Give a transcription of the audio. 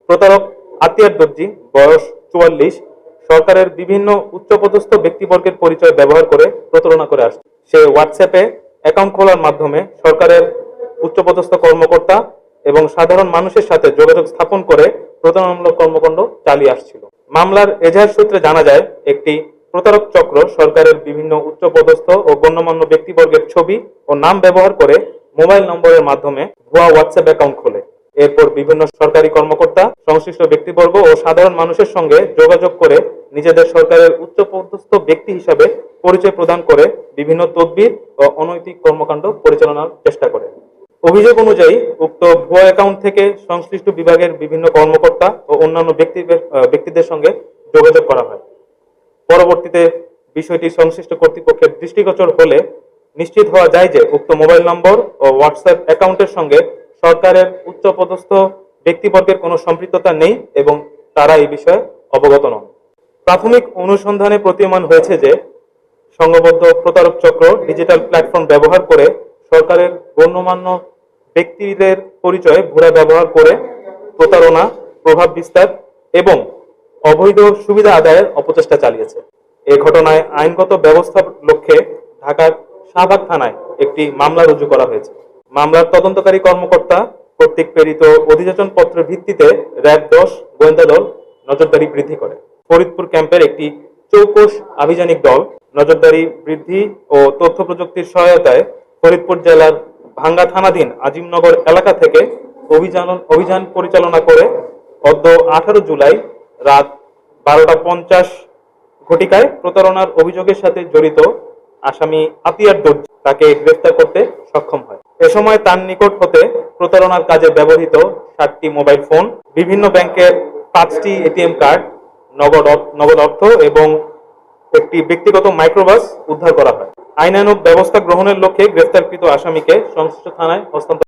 প্রতারক আতিয়ার দর্জি, বয়স 44, সরকারের বিভিন্ন উচ্চপদস্থ ব্যক্তিবর্গের পরিচয় ব্যবহার করে প্রতারণা করে আসছে। সে হোয়াটসঅ্যাপে অ্যাকাউন্ট খোলার মাধ্যমে সরকারের উচ্চপদস্থ কর্মকর্তা এবং সাধারণ মানুষের সাথে যোগাযোগ স্থাপন করে প্রতারণামূলক কর্মকাণ্ড চালিয়ে আসছিল। মামলার এজাহার সূত্রে জানা যায়, একটি প্রতারক চক্র সরকারের বিভিন্ন উচ্চপদস্থ ও গণ্যমান্য ব্যক্তিবর্গের ছবি ও নাম ব্যবহার করে মোবাইল নম্বরের মাধ্যমে ভুয়া হোয়াটসঅ্যাপ অ্যাকাউন্ট খোলে। এরপর বিভিন্ন সরকারি কর্মকর্তা, সংশ্লিষ্ট ব্যক্তিবর্গ ও সাধারণ মানুষের সঙ্গে যোগাযোগ করে নিজেদের সরকারের উচ্চপদস্থ ব্যক্তি হিসাবে পরিচয় প্রদান করে বিভিন্ন তদবির ও অনৈতিক কর্মকাণ্ড পরিচালনার চেষ্টা করে। অভিযোগ অনুযায়ী উক্ত ভুয়া অ্যাকাউন্ট থেকে সংশ্লিষ্ট বিভাগের বিভিন্ন কর্মকর্তা ও অন্যান্য ব্যক্তিদের সঙ্গে যোগাযোগ করা হয়। পরবর্তীতে বিষয়টি সংশ্লিষ্ট কর্তৃপক্ষের দৃষ্টিগোচর হলে নিশ্চিত হওয়া যায় যে উক্ত মোবাইল নম্বর ও হোয়াটসঅ্যাপ অ্যাকাউন্টের সঙ্গে সরকারের উচ্চপদস্থ ব্যক্তিবর্গের কোনো সম্পৃক্ততা নেই এবং তারা এই বিষয়ে অবগত নন। প্রাথমিক অনুসন্ধানে প্রতীয়মান হয়েছে যে সংঘবদ্ধ প্রতারক চক্র ডিজিটাল প্ল্যাটফর্ম ব্যবহার করে সরকারের গণ্যমান্য ব্যক্তিদের পরিচয়ে ভুয়া ব্যবহার করে প্রতারণা, প্রভাব বিস্তার এবং অবৈধ সুবিধা আদায়ের অপচেষ্টা চালিয়েছে। এ ঘটনায় আইনগত ব্যবস্থার লক্ষ্যে ঢাকার শাহবাগ থানায় একটি মামলা রুজু করা হয়েছে। মামলার তদন্তকারী কর্মকর্তা কর্তৃক প্রেরিত অভিযোজন পত্রের ভিত্তিতে র্যাব 10 গোয়েন্দা দল নজরদারি বৃদ্ধি করে। ফরিদপুর ক্যাম্পের একটি চৌকস আভিযানিক দল নজরদারি বৃদ্ধি ও তথ্য প্রযুক্তির সহায়তায় ফরিদপুর জেলার ভাঙ্গা থানাধীন আজিমনগর এলাকা থেকে অভিযান পরিচালনা করে অদ্য 18 জুলাই রাত 12:50 ঘটিকায় প্রতারণার অভিযোগের সাথে জড়িত আসামি আতিয়ার দর্জি তাকে গ্রেফতার করতে সক্ষম হয়। এ সময় তার নিকট হতে প্রতারণার কাজে ব্যবহৃত 7টি মোবাইল ফোন, বিভিন্ন ব্যাংকের 5টি এটিএম কার্ড, নগদ অর্থ এবং একটি ব্যক্তিগত মাইক্রোবাস উদ্ধার করা হয়। আইনানুগ ব্যবস্থা গ্রহণের লক্ষ্যে গ্রেফতারকৃত আসামিকে সংশ্লিষ্ট থানায় হস্তান্তর